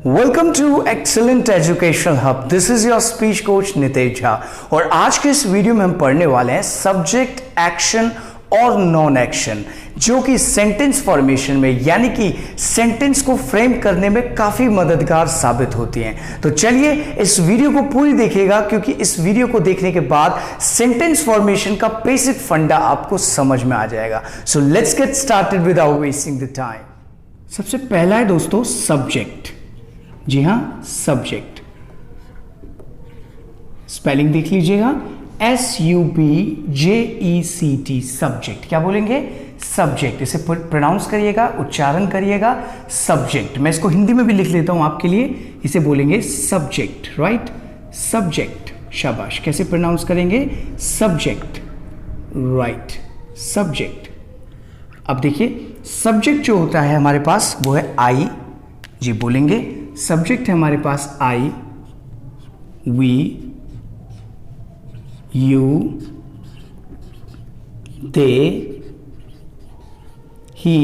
Welcome to excellent educational hub. This is your speech coach Nitesh Jha और आज के इस वीडियो में हम पढ़ने वाले हैं सब्जेक्ट, एक्शन और नॉन एक्शन, जो कि सेंटेंस फॉर्मेशन में यानी कि सेंटेंस को फ्रेम करने में काफी मददगार साबित होती हैं। तो चलिए इस वीडियो को पूरी देखिएगा, क्योंकि इस वीडियो को देखने के बाद सेंटेंस फॉर्मेशन का बेसिक फंडा आपको समझ में आ जाएगा। So let's get started without wasting the time. सबसे पहला है दोस्तों सब्जेक्ट। जी हां, सब्जेक्ट स्पेलिंग देख लीजिएगा, SUBJECT, सब्जेक्ट। क्या बोलेंगे? सब्जेक्ट। इसे प्रोनाउंस करिएगा, उच्चारण करिएगा, सब्जेक्ट। मैं इसको हिंदी में भी लिख लेता हूं आपके लिए। इसे बोलेंगे सब्जेक्ट, राइट? सब्जेक्ट, शाबाश। कैसे प्रोनाउंस करेंगे? Subject, right, subject. अब देखिए सब्जेक्ट जो होता है हमारे पास वो है आई। जी बोलेंगे, सब्जेक्ट है हमारे पास I, we, you, they, he,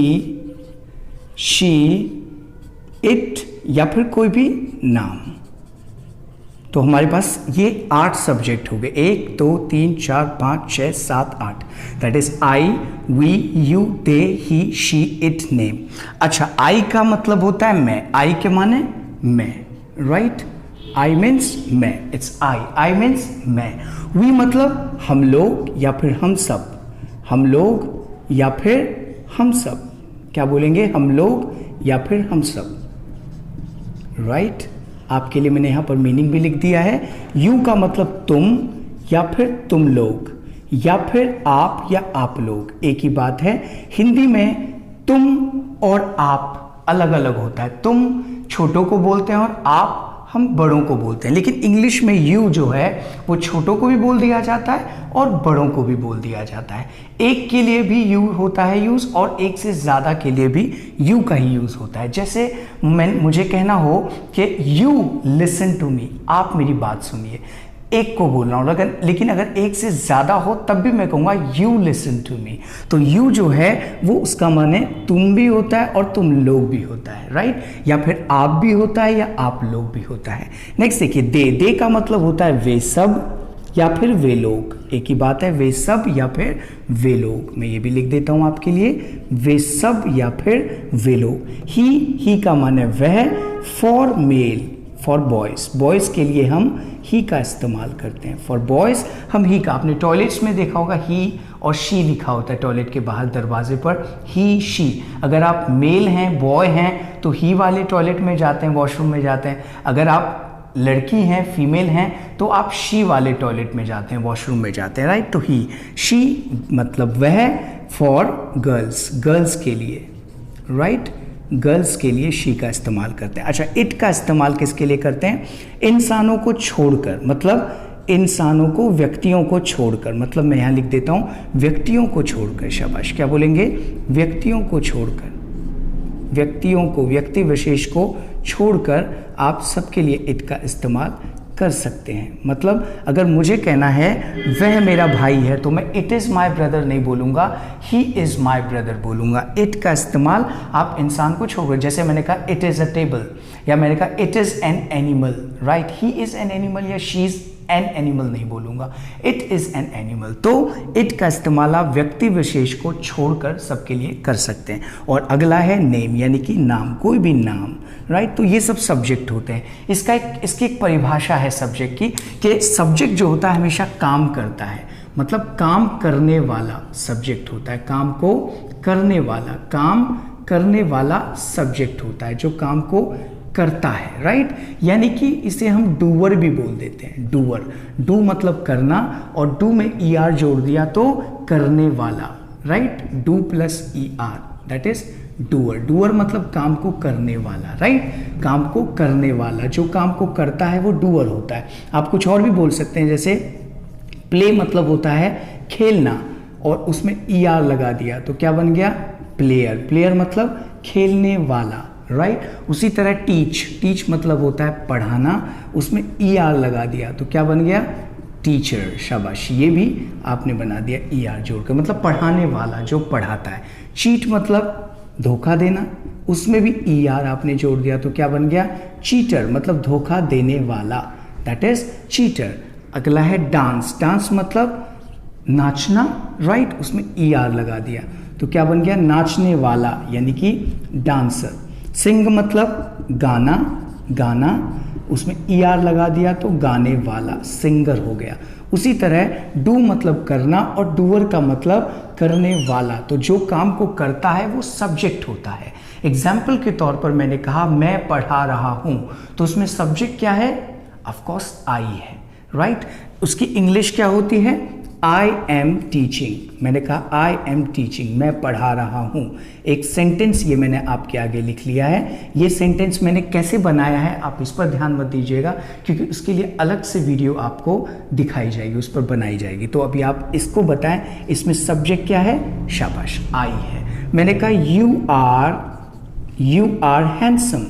she, it या फिर कोई भी नाम। तो हमारे पास ये 8 सब्जेक्ट हो गए। 1 2 3 4 5 6 7 8। That is I, we, you, they, he, she, it, name. अच्छा, आई का मतलब होता है मैं। आई के माने मैं, राइट? आई मीन्स मैं, इट्स आई। आई मीन्स मैं। वी मतलब हम लोग या फिर हम सब। हम लोग या फिर हम सब। क्या बोलेंगे? हम लोग या फिर हम सब, राइट? आपके लिए मैंने यहां पर मीनिंग भी लिख दिया है। यू का मतलब तुम या फिर तुम लोग या फिर आप या आप लोग, एक ही बात है। हिंदी में तुम और आप अलग अलग होता है। तुम छोटों को बोलते हैं और आप हम बड़ों को बोलते हैं। लेकिन इंग्लिश में यू जो है वो छोटों को भी बोल दिया जाता है और बड़ों को भी बोल दिया जाता है। एक के लिए भी यू होता है यूज और एक से ज़्यादा के लिए भी यू का ही यूज होता है। जैसे मुझे कहना हो कि यू लिसन टू मी, आप मेरी बात सुनिए, एक को बोल रहा हूँ। लेकिन अगर एक से ज़्यादा हो तब भी मैं कहूँगा यू लिसन टू मी। तो यू जो है वो उसका माने तुम भी होता है और तुम लोग भी होता है, राइट? या फिर आप भी होता है या आप लोग भी होता है। नेक्स्ट देखिए, दे। दे का मतलब होता है वे सब या फिर वे लोग, एक ही बात है। वे सब या फिर वे लोग। मैं ये भी लिख देता हूँ आपके लिए, वे सब या फिर वे लोग। ही का माने वह। For male, for boys, boys के लिए हम ही का इस्तेमाल करते हैं। फॉर बॉयज़ हम ही का, आपने टॉयलेट्स में देखा होगा ही और शी लिखा होता है टॉयलेट के बाहर दरवाजे पर, ही, शी। अगर आप मेल हैं, बॉय हैं, तो ही वाले टॉयलेट में जाते हैं, वॉशरूम में जाते हैं। अगर आप लड़की हैं, फीमेल हैं, तो आप शी वाले टॉयलेट में जाते हैं, वॉशरूम में जाते हैं, राइट? तो ही, शी मतलब वह। फॉर गर्ल्स, गर्ल्स के लिए, राइट? गर्ल्स के लिए शी का इस्तेमाल करते हैं। अच्छा, इट का इस्तेमाल किसके लिए करते हैं? इंसानों को छोड़कर, मतलब इंसानों को, व्यक्तियों को छोड़कर। मतलब मैं यहाँ लिख देता हूँ व्यक्तियों को छोड़कर, शाबाश। क्या बोलेंगे? व्यक्तियों को छोड़कर। व्यक्तियों को, व्यक्ति विशेष को छोड़कर आप सबके लिए इट का इस्तेमाल कर सकते हैं। मतलब अगर मुझे कहना है वह मेरा भाई है तो मैं इट इज़ माई ब्रदर नहीं बोलूँगा, ही इज़ माई ब्रदर बोलूँगा। इट का इस्तेमाल आप इंसान को छोड़कर, जैसे मैंने कहा इट इज़ अ टेबल, या मैंने कहा it is an animal, right? He is an animal या शी इज़ एन एनिमल नहीं बोलूँगा, इट इज़ एन एनिमल। तो इट का इस्तेमाल आप व्यक्ति विशेष को छोड़कर सबके लिए कर सकते हैं। और अगला है नेम, यानी कि नाम, कोई भी नाम, राइट? तो ये सब सब्जेक्ट होते हैं। इसकी एक परिभाषा है सब्जेक्ट की, कि सब्जेक्ट जो होता है हमेशा काम करता है, मतलब काम करने वाला सब्जेक्ट होता है। काम को करने वाला, काम करने वाला सब्जेक्ट होता है, जो काम को करता है, राइट? यानी कि इसे हम डूअर भी बोल देते हैं। डूअर, डू मतलब करना और डू में ER जोड़ दिया तो करने वाला, right? Do plus ER, that is doer. Doer मतलब काम को करने वाला, राइट? काम को करने वाला, जो काम को करता है वो डूअर होता है। आप कुछ और भी बोल सकते हैं, जैसे प्ले मतलब होता है खेलना और उसमें ER लगा दिया तो क्या बन गया? प्लेयर। प्लेयर मतलब खेलने वाला, राइट? उसी तरह टीच, टीच मतलब होता है पढ़ाना, उसमें ER लगा दिया तो क्या बन गया? टीचर, शाबाश। ये भी आपने बना दिया ER जोड़कर, मतलब पढ़ाने वाला, जो पढ़ाता है। चीट मतलब धोखा देना, उसमें भी ई आर आपने जोड़ दिया तो क्या बन गया? चीटर, मतलब धोखा देने वाला, दैट इज चीटर। अगला है डांस, डांस मतलब नाचना, राइट, उसमें ई आर लगा दिया तो क्या बन गया? नाचने वाला यानी कि डांसर। सिंग मतलब गाना, गाना, उसमें ई आर लगा दिया तो गाने वाला, सिंगर हो गया। उसी तरह डू मतलब करना और डूअर का मतलब करने वाला, तो जो काम को करता है वो सब्जेक्ट होता है। एग्जाम्पल के तौर पर मैंने कहा मैं पढ़ा रहा हूं, तो उसमें सब्जेक्ट क्या है? ऑफ कोर्स आई है, राइट। उसकी इंग्लिश क्या होती है? I am teaching. मैंने कहा आई एम टीचिंग, मैं पढ़ा रहा हूं। एक सेंटेंस ये मैंने आपके आगे लिख लिया है। ये सेंटेंस मैंने कैसे बनाया है आप इस पर ध्यान मत दीजिएगा, क्योंकि उसके लिए अलग से वीडियो आपको दिखाई जाएगी, उस पर बनाई जाएगी। तो अभी आप इसको बताएं, इसमें सब्जेक्ट क्या है? शाबाश, आई है। मैंने कहा यू आर हैंडसम।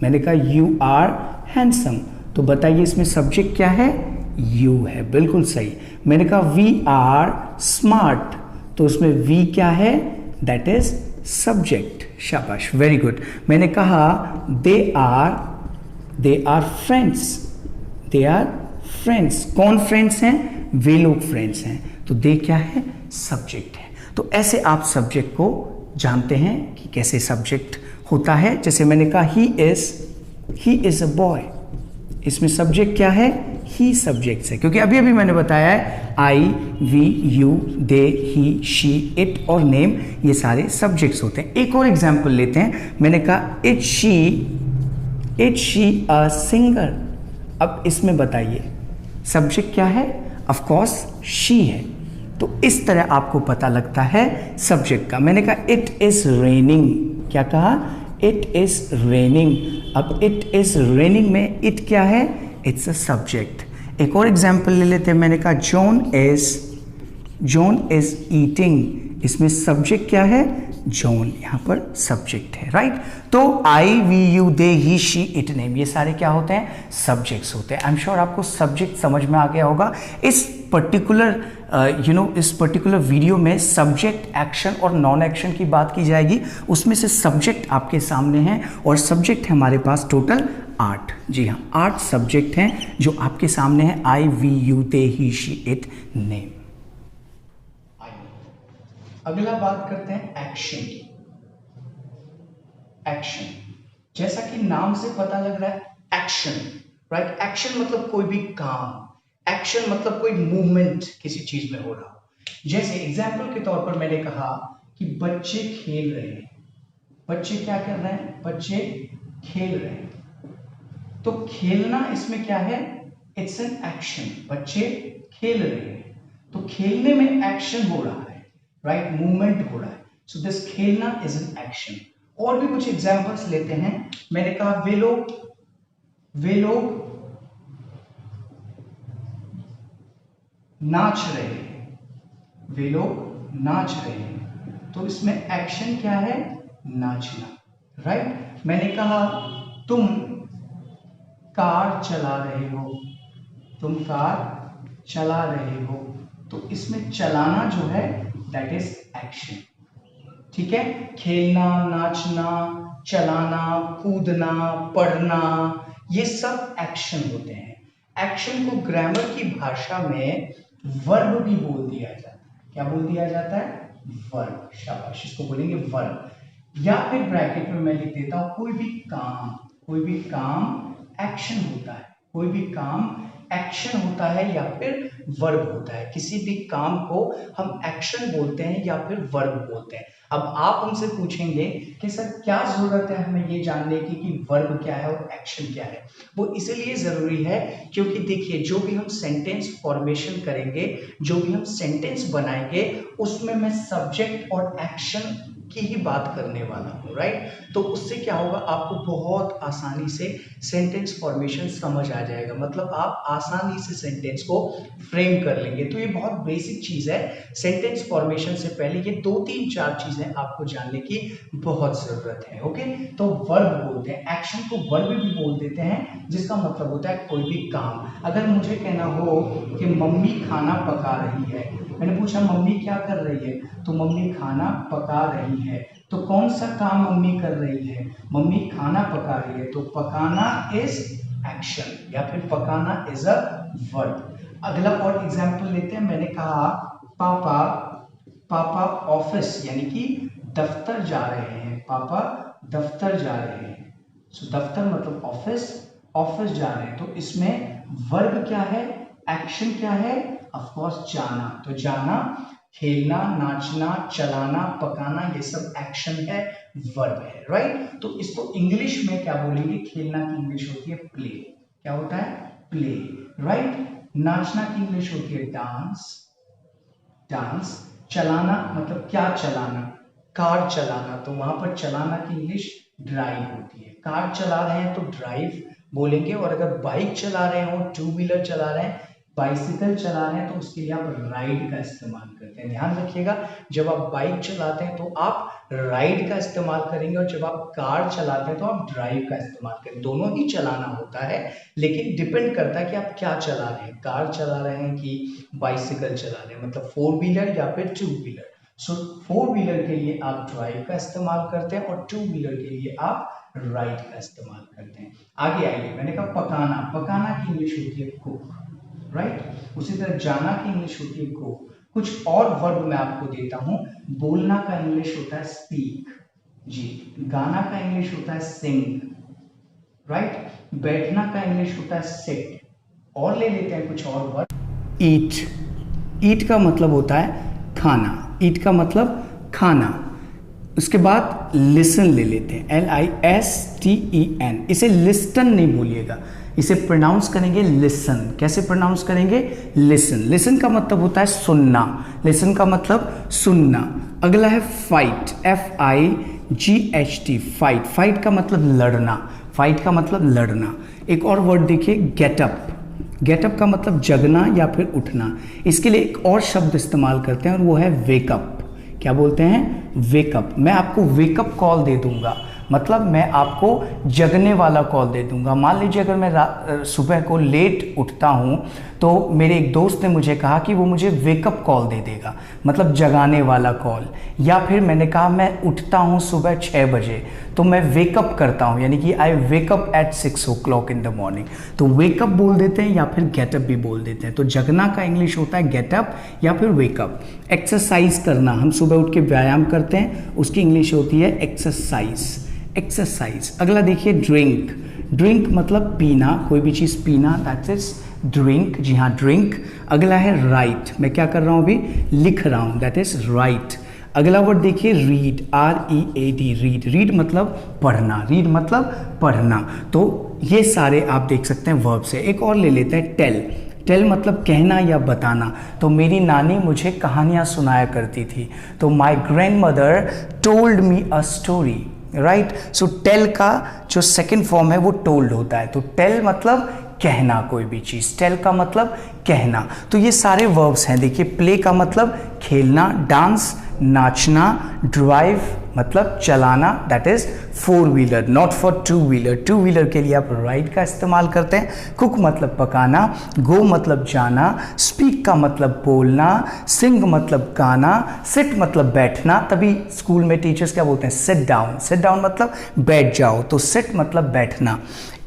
मैंने कहा यू आर हैंडसम, तो बताइए इसमें सब्जेक्ट क्या है? यू है, बिल्कुल सही। मैंने कहा वी आर स्मार्ट, तो उसमें वी क्या है? That is subject. शाबाश, वेरी गुड। मैंने कहा they are friends, they are friends. कौन फ्रेंड्स हैं? वे लोग फ्रेंड्स हैं, तो दे क्या है? सब्जेक्ट है। तो ऐसे आप सब्जेक्ट को जानते हैं कि कैसे सब्जेक्ट होता है। जैसे मैंने कहा ही इज अ बॉय, इसमें सब्जेक्ट क्या है? ही सब्जेक्ट्स है, क्योंकि अभी अभी मैंने बताया है I, we, you, they, he, she, it और नेम, ये सारे सब्जेक्ट्स होते हैं। एक और एग्जांपल लेते हैं। मैंने कहा इट शी अ सिंगर। अब इसमें बताइए सब्जेक्ट क्या है? ऑफ कोर्स शी है, तो इस तरह आपको पता लगता है सब्जेक्ट का। मैंने कहा इट इज रेनिंग, क्या कहा? It is raining. अब इट इज रेनिंग में इट क्या है? It's a subject. एक और एग्जांपल ले लेते हैं। मैंने कहा जॉन इज ईटिंग, इसमें सब्जेक्ट क्या है? जॉन, यहां पर सब्जेक्ट है, राइट। तो I, we, you, they, he, she, it, name, ये सारे क्या होते हैं? सब्जेक्ट्स होते हैं। आई एम श्योर आपको सब्जेक्ट समझ में आ गया होगा। इस पर्टिकुलर इस पर्टिकुलर वीडियो में सब्जेक्ट, एक्शन और नॉन एक्शन की बात की जाएगी। उसमें से सब्जेक्ट आपके सामने हैं और सब्जेक्ट है हमारे पास टोटल 8। जी हाँ, 8 सब्जेक्ट हैं जो आपके सामने हैं। I, we, you, they, he, she, it, name. अगला बात करते हैं एक्शन की। एक्शन, जैसा कि नाम से पता लग रहा है एक्शन, राइट। एक्शन मतलब कोई भी काम, एक्शन मतलब कोई मूवमेंट किसी चीज में हो रहा हो। जैसे एग्जाम्पल के तौर पर मैंने कहा कि बच्चे खेल रहे हैं। बच्चे क्या कर रहे हैं? बच्चे खेल रहे हैं। तो खेलना इसमें क्या है? It's an action. बच्चे खेल रहे हैं, तो खेलने में एक्शन हो रहा है, राइट, मूवमेंट हो रहा है। सो दिस खेलना इज एन एक्शन। और भी कुछ एग्जांपल्स लेते हैं। मैंने कहा वे लोग नाच रहे हैं। वे लोग नाच रहे हैं, तो इसमें एक्शन क्या है? नाचना, राइट। मैंने कहा तुम कार चला रहे हो। तुम कार चला रहे हो, तो इसमें चलाना जो है दैट इज एक्शन। ठीक है, खेलना, नाचना, चलाना, कूदना, पढ़ना, ये सब एक्शन होते हैं। एक्शन को ग्रामर की भाषा में वर्ब भी बोल दिया जाता है। क्या बोल दिया जाता है? वर्ब। शाबाश, इसको बोलेंगे वर्ब। या फिर ब्रैकेट में मैं लिख देता हूं कोई भी काम एक्शन होता है। कोई भी काम एक्शन होता है या फिर वर्ब होता है। किसी भी काम को हम एक्शन बोलते हैं या फिर वर्ब बोलते हैं। अब आप हमसे पूछेंगे कि सर क्या जरूरत है हमें ये जानने की कि वर्ब क्या है और एक्शन क्या है। वो इसलिए जरूरी है क्योंकि देखिए, जो भी हम सेंटेंस फॉर्मेशन करेंगे, जो भी हम सेंटेंस बनाएंगे, उसमें मैं सब्जेक्ट और एक्शन की ही बात करने वाला हूँ, राइट। तो उससे क्या होगा, आपको बहुत आसानी से सेंटेंस फॉर्मेशन समझ आ जाएगा। मतलब आप आसानी से सेंटेंस को फ्रेम कर लेंगे। तो ये बहुत बेसिक चीज है। सेंटेंस फॉर्मेशन से पहले ये 2-3-4 चीजें आपको जानने की बहुत जरूरत है। ओके, तो वर्ब बोलते हैं, एक्शन को वर्ब भी बोल देते हैं, जिसका मतलब होता है कोई भी काम। अगर मुझे कहना हो कि मम्मी खाना पका रही है, मैंने पूछा मम्मी क्या कर रही है, तो मम्मी खाना पका रही है, तो कौन सा काम मम्मी कर रही है? मम्मी खाना पका रही है, तो पकाना इज एक्शन या फिर पकाना इज अ वर्ब। अगला और एग्जाम्पल लेते हैं। मैंने कहा पापा ऑफिस यानी कि दफ्तर जा रहे हैं, पापा दफ्तर जा रहे हैं। सो दफ्तर मतलब ऑफिस, ऑफिस जा रहे हैं, तो इसमें वर्ब क्या है, एक्शन क्या है? ऑफ कोर्स जाना। तो जाना, खेलना, नाचना, चलाना, पकाना, ये सब एक्शन है, वर्ब है, राइट। तो इसको इंग्लिश में क्या बोलेंगे? खेलना की इंग्लिश होती है प्ले। क्या होता है? Play, right. नाचना की इंग्लिश होती है डांस, डांस। चलाना मतलब क्या चलाना? कार चलाना, तो वहां पर चलाना की इंग्लिश ड्राइव होती है। कार चला रहे हैं तो ड्राइव बोलेंगे, और अगर बाइक चला रहे हो, टू व्हीलर चला रहे हैं, बाइसिकल चला रहे हैं, तो उसके लिए आप राइड का इस्तेमाल करते हैं। ध्यान रखिएगा, जब आप बाइक चलाते हैं तो आप राइड का इस्तेमाल करेंगे, और जब आप कार चलाते हैं तो आप ड्राइव का इस्तेमाल करेंगे। दोनों ही चलाना होता है, लेकिन डिपेंड करता है कि आप क्या चला रहे हैं, कार चला रहे हैं कि बाइसिकल चला रहे हैं, मतलब फोर व्हीलर या फिर two wheeler. So four wheeler के लिए आप ड्राइव का इस्तेमाल करते हैं, और टू व्हीलर के लिए आप राइड का इस्तेमाल करते हैं। आगे आइए, मैंने कहा पकाना, पकाना की इंग्लिश होती है कुक, राइट। उसी तरह जाना की इंग्लिश होती है गो। कुछ और वर्ब मैं आपको देता हूं। बोलना का इंग्लिश होता है स्पीक, जी। गाना का इंग्लिश होता है सिंग, राइट। बैठना का इंग्लिश होता है सिट। और ले लेते हैं कुछ और वर्ब। ईट, ईट का मतलब होता है खाना, ईट का मतलब खाना। उसके बाद लिसन ले लेते हैं, LISTEN। इसे लिस्टन नहीं बोलिएगा, इसे प्रोनाउंस करेंगे लिसन। कैसे प्रोनाउंस करेंगे? लिसन। लिसन का मतलब होता है सुनना, लिसन का मतलब सुनना। अगला है फाइट, FIGHT, फाइट। फाइट का मतलब लड़ना, फाइट का मतलब लड़ना। एक और वर्ड देखिए, गेटअप। गेटअप का मतलब जगना या फिर उठना। इसके लिए एक और शब्द इस्तेमाल करते हैं, और वो है वेकअप। क्या बोलते हैं? वेकअप। मैं आपको वेकअप कॉल दे दूंगा, मतलब मैं आपको जगने वाला कॉल दे दूंगा। मान लीजिए अगर मैं सुबह को लेट उठता हूं, तो मेरे एक दोस्त ने मुझे कहा कि वो मुझे वेकअप कॉल दे देगा, मतलब जगाने वाला कॉल। या फिर मैंने कहा मैं उठता हूं सुबह 6 बजे, तो मैं वेकअप करता हूं, यानी कि I wake up at 6 o'clock in the morning. तो वेकअप बोल देते हैं या फिर गेटअप भी बोल देते हैं। तो जगना का इंग्लिश होता है गेटअप या फिर वेकअप। एक्सरसाइज करना, हम सुबह उठ के व्यायाम करते हैं, उसकी इंग्लिश होती है एक्सरसाइज, एक्सरसाइज। अगला देखिए ड्रिंक। ड्रिंक मतलब पीना, कोई भी चीज़ पीना, दैट इज ड्रिंक। जी हाँ, ड्रिंक। अगला है राइट, मैं क्या कर रहा हूँ अभी? लिख रहा हूँ, दैट इज राइट। अगला वर्ड देखिए रीड, READ, रीड। रीड मतलब पढ़ना, रीड मतलब पढ़ना। तो ये सारे आप देख सकते हैं वर्ब्स है। एक और ले लेते हैं, टेल। टेल मतलब कहना या बताना। तो मेरी नानी मुझे कहानियाँ सुनाया करती थी, तो my grandmother told me a story, right. So tell का जो सेकेंड फॉर्म है वो टोल्ड होता है। तो टेल मतलब कहना, कोई भी चीज़, टेल का मतलब कहना। तो ये सारे वर्ब्स हैं। देखिए, प्ले का मतलब खेलना, डांस, नाचना, ड्राइव मतलब चलाना, that is four wheeler, not for two wheeler. Two wheeler के लिए आप राइड का इस्तेमाल करते हैं। कुक मतलब पकाना, गो मतलब जाना, स्पीक का मतलब बोलना, सिंग मतलब गाना, सिट मतलब बैठना। तभी स्कूल में टीचर्स क्या बोलते हैं? Sit down. सिट डाउन मतलब बैठ जाओ, तो सिट मतलब बैठना।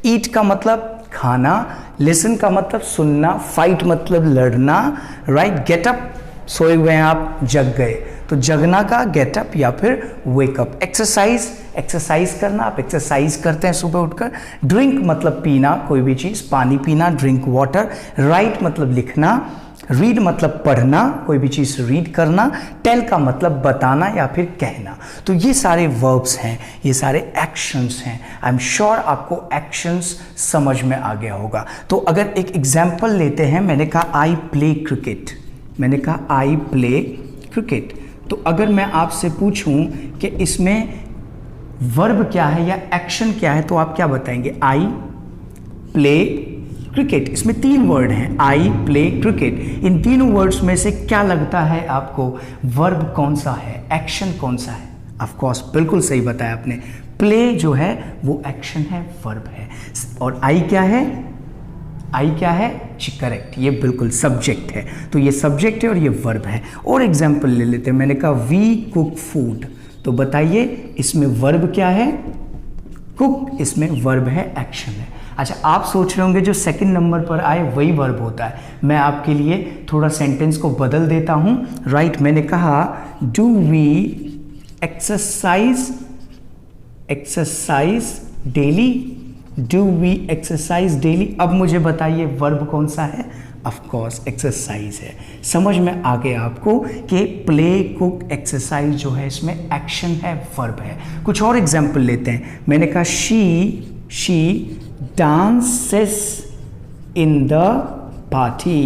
ईट का मतलब खाना, लिसन का मतलब सुनना, फाइट मतलब लड़ना, राइट। गेटअप, सोए हुए हैं आप, जग गए, तो जगना का गेटअप या फिर वेकअप। एक्सरसाइज, एक्सरसाइज करना, आप एक्सरसाइज करते हैं सुबह उठकर। ड्रिंक मतलब पीना, कोई भी चीज़, पानी पीना, ड्रिंक वाटर। राइट मतलब लिखना, रीड मतलब पढ़ना, कोई भी चीज़ रीड करना। टेल का मतलब बताना या फिर कहना। तो ये सारे वर्ब्स हैं, ये सारे एक्शंस हैं। आई एम श्योर आपको एक्शंस समझ में आ गया होगा। तो अगर एक एग्जाम्पल लेते हैं, मैंने कहा आई प्ले क्रिकेट, मैंने कहा आई प्ले क्रिकेट। तो अगर मैं आपसे पूछूं कि इसमें वर्ब क्या है या एक्शन क्या है, तो आप क्या बताएंगे? I play cricket. इसमें 3 वर्ड हैं, आई प्ले क्रिकेट। इन तीनों वर्ड्स में से क्या लगता है आपको? वर्ब कौन सा है, एक्शन कौन सा है? ऑफ कोर्स, बिल्कुल सही बताया आपने। प्ले जो है वो एक्शन है, वर्ब है। और आई क्या है? आई क्या है? जी करेक्ट, ये बिल्कुल सब्जेक्ट है। तो ये सब्जेक्ट है और ये वर्ब है। और एग्जाम्पल ले लेते हैं, मैंने कहा वी कुक फूड, तो बताइए इसमें वर्ब क्या है? कुक। इसमें वर्ब है, एक्शन है। अच्छा, आप सोच रहे होंगे जो सेकंड नंबर पर आए वही वर्ब होता है। मैं आपके लिए थोड़ा सेंटेंस को बदल देता हूं। राइट, मैंने कहा do we exercise daily, do we exercise daily. अब मुझे बताइए वर्ब कौन सा है? ऑफ कोर्स एक्सरसाइज है। समझ में आ गया आपको कि प्ले, कुक, एक्सरसाइज जो है इसमें एक्शन है, वर्ब है। कुछ और एग्जाम्पल लेते हैं। मैंने कहा she dances in the party,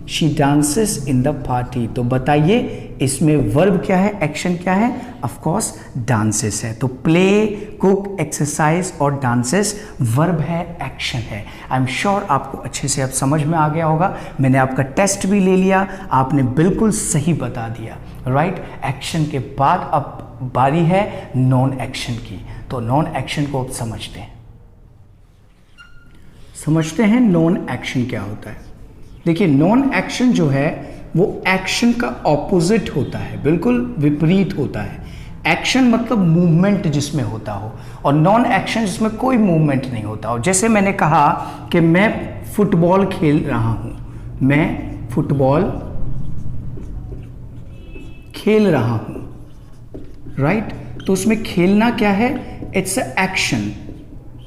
she dances in the party। तो बताइए इसमें वर्ब क्या है, एक्शन क्या है? ऑफ कोर्स डांसेस है। तो प्ले, कुक, एक्सरसाइज और डांसेस वर्ब है, एक्शन है। आई एम श्योर आपको अच्छे से अब समझ में आ गया होगा। मैंने आपका टेस्ट भी ले लिया, आपने बिल्कुल सही बता दिया। राइट, एक्शन के बाद अब बारी है नॉन एक्शन की। तो नॉन एक्शन को अब समझते हैं नॉन एक्शन क्या होता है। देखिए, नॉन एक्शन जो है वो एक्शन का ऑपोजिट होता है, बिल्कुल विपरीत होता है। एक्शन मतलब मूवमेंट जिसमें होता हो, और नॉन एक्शन जिसमें कोई मूवमेंट नहीं होता हो। जैसे मैंने कहा कि मैं फुटबॉल खेल रहा हूं, मैं फुटबॉल खेल रहा हूं, राइट। तो उसमें खेलना क्या है? इट्स अ एक्शन,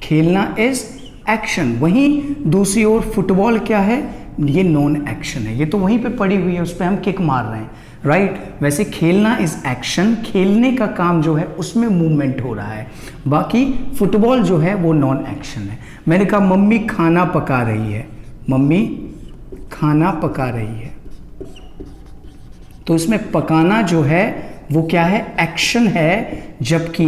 खेलना इज एक्शन। वहीं दूसरी ओर फुटबॉल क्या है? ये नॉन एक्शन है, ये तो वहीं पे पड़ी हुई है, उस पर हम किक मार रहे हैं, राइट। वैसे खेलना इज एक्शन, खेलने का काम जो है उसमें मूवमेंट हो रहा है। बाकी फुटबॉल जो है वो नॉन एक्शन है। मैंने कहा मम्मी खाना पका रही है, मम्मी खाना पका रही है। तो इसमें पकाना जो है वो क्या है? एक्शन है, जबकि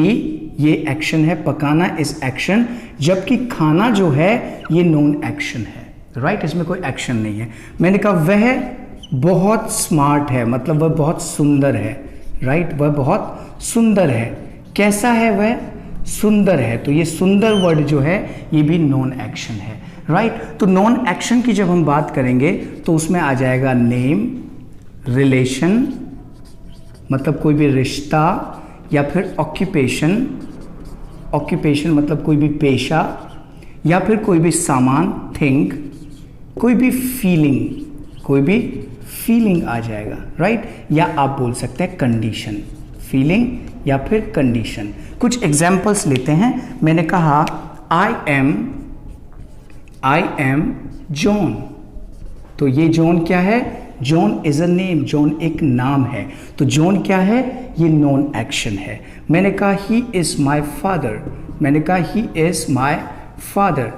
ये एक्शन है, पकाना इज एक्शन, जबकि खाना जो है ये नॉन एक्शन है, राइट। इसमें कोई एक्शन नहीं है। मैंने कहा वह बहुत स्मार्ट है, मतलब वह बहुत सुंदर है, राइट। वह बहुत सुंदर है। कैसा है वह? सुंदर है। तो ये सुंदर वर्ड जो है ये भी नॉन एक्शन है, राइट। तो नॉन एक्शन की जब हम बात करेंगे तो उसमें आ जाएगा नेम, रिलेशन मतलब कोई भी रिश्ता, या फिर ऑक्यूपेशन, ऑक्यूपेशन मतलब कोई भी पेशा, या फिर कोई भी सामान, थिंग, कोई भी फीलिंग आ जाएगा, राइट। या आप बोल सकते हैं कंडीशन, फीलिंग या फिर कंडीशन। कुछ एग्जाम्पल्स लेते हैं। मैंने कहा आई एम जॉन। तो ये जॉन क्या है? John is a name, John एक नाम है। तो जॉन क्या है? ये नॉन एक्शन है। मैंने कहा ही इज माई फादर, मैंने कहा ही इज माई फादर।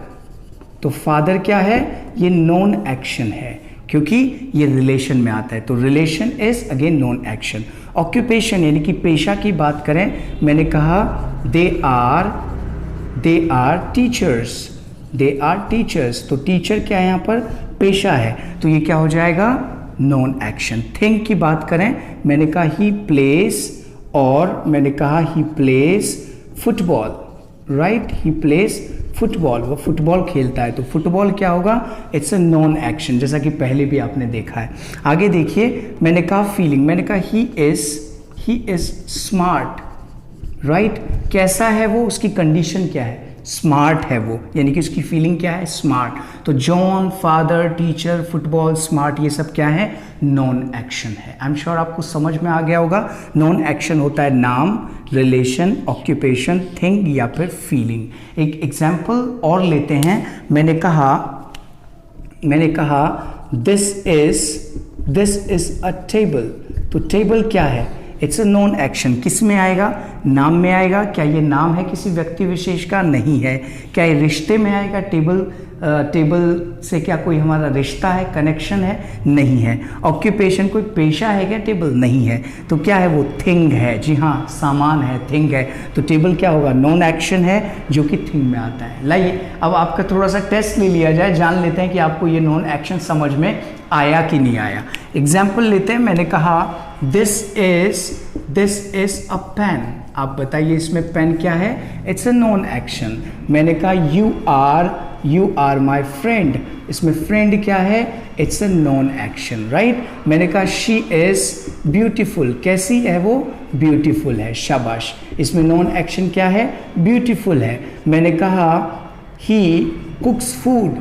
तो फादर क्या है? ये नॉन एक्शन है, क्योंकि ये रिलेशन में आता है। तो relation is again non action. Occupation यानी कि पेशा की बात करें, मैंने कहा दे आर टीचर्स। तो टीचर क्या है? यहाँ पर पेशा है, तो ये क्या हो जाएगा? Non action. थिंग की बात करें, मैंने कहा ही प्लेस, और मैंने कहा ही प्लेस फुटबॉल, राइट। ही प्लेस फुटबॉल, वो फुटबॉल खेलता है। तो फुटबॉल क्या होगा? इट्स अ नॉन एक्शन, जैसा कि पहले भी आपने देखा है। आगे देखिए, मैंने कहा फीलिंग, मैंने कहा ही इज स्मार्ट, राइट। कैसा है वो? उसकी कंडीशन क्या है? स्मार्ट है वो, यानी कि उसकी फीलिंग क्या है? स्मार्ट। तो John, father, teacher, football, smart, ये सब क्या है? नॉन एक्शन है। आई एम श्योर आपको समझ में आ गया होगा। नॉन एक्शन होता है नाम, रिलेशन, ऑक्यूपेशन, थिंग या फिर फीलिंग। एक एग्जाम्पल और लेते हैं। मैंने कहा दिस इज अ टेबल। तो टेबल क्या है? It's a non action. किस में आएगा? नाम में आएगा। क्या ये नाम है किसी व्यक्ति विशेष का? नहीं है। क्या ये रिश्ते में आएगा? टेबल से क्या कोई हमारा रिश्ता है, कनेक्शन है? नहीं है। ऑक्यूपेशन कोई पेशा है क्या? टेबल नहीं है। तो क्या है वो? थिंग है। जी हाँ, सामान है, थिंग है। तो टेबल क्या होगा? नॉन एक्शन है, जो कि थिंग में आता है। लाइए अब आपका थोड़ा सा टेस्ट ले लिया जाए, जान लेते हैं कि आपको ये नॉन एक्शन समझ में आया कि नहीं आया। एग्जाम्पल लेते हैं। मैंने कहा दिस इज अ पेन। आप बताइए इसमें पेन क्या है? It's a non action. मैंने कहा you are you are my friend, इसमें फ्रेंड क्या है, it's a non action, right. मैंने कहा शी इज़ ब्यूटीफुल, कैसी है वो, ब्यूटीफुल है, शाबाश। इसमें नॉन एक्शन क्या है, ब्यूटीफुल है। मैंने कहा ही कुक्स फूड,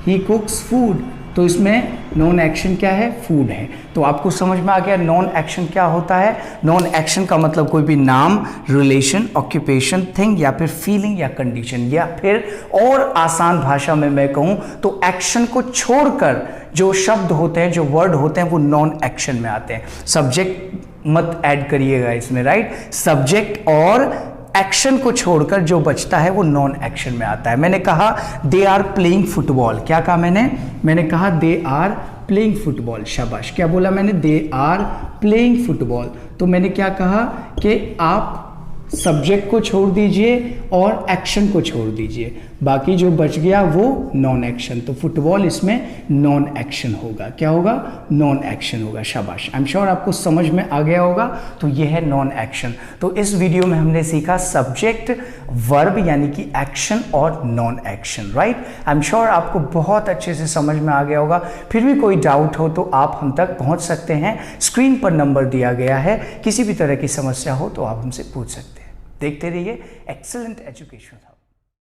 ही कुक्स फूड, तो इसमें नॉन एक्शन क्या है, फूड है। तो आपको समझ में आ गया नॉन एक्शन क्या होता है। नॉन एक्शन का मतलब कोई भी नाम, रिलेशन, ऑक्यूपेशन, थिंग या फिर फीलिंग या कंडीशन, या फिर और आसान भाषा में मैं कहूँ तो एक्शन को छोड़कर जो शब्द होते हैं, जो वर्ड होते हैं, वो नॉन एक्शन में आते हैं। सब्जेक्ट मत ऐड करिएगा इसमें, राइट। सब्जेक्ट और एक्शन को छोड़कर जो बचता है वो नॉन एक्शन में आता है। मैंने कहा दे आर प्लेइंग फुटबॉल, क्या कहा मैंने कहा दे आर प्लेइंग फुटबॉल, शाबाश। क्या बोला मैंने, दे आर प्लेइंग फुटबॉल। तो मैंने क्या कहा कि आप सब्जेक्ट को छोड़ दीजिए और एक्शन को छोड़ दीजिए, बाकी जो बच गया वो नॉन एक्शन। तो फुटबॉल इसमें नॉन एक्शन होगा, क्या होगा, नॉन एक्शन होगा, शाबाश। आई एम श्योर आपको समझ में आ गया होगा। तो ये है नॉन एक्शन। तो इस वीडियो में हमने सीखा सब्जेक्ट, वर्ब यानी कि एक्शन और non action, right. I am sure आपको बहुत अच्छे से समझ में आ गया होगा। फिर भी कोई डाउट हो तो आप हम तक पहुंच सकते हैं, स्क्रीन पर नंबर दिया गया है। किसी भी तरह की समस्या हो तो आप हमसे पूछ सकते हैं। देखते रहिए एक्सीलेंट एजुकेशन।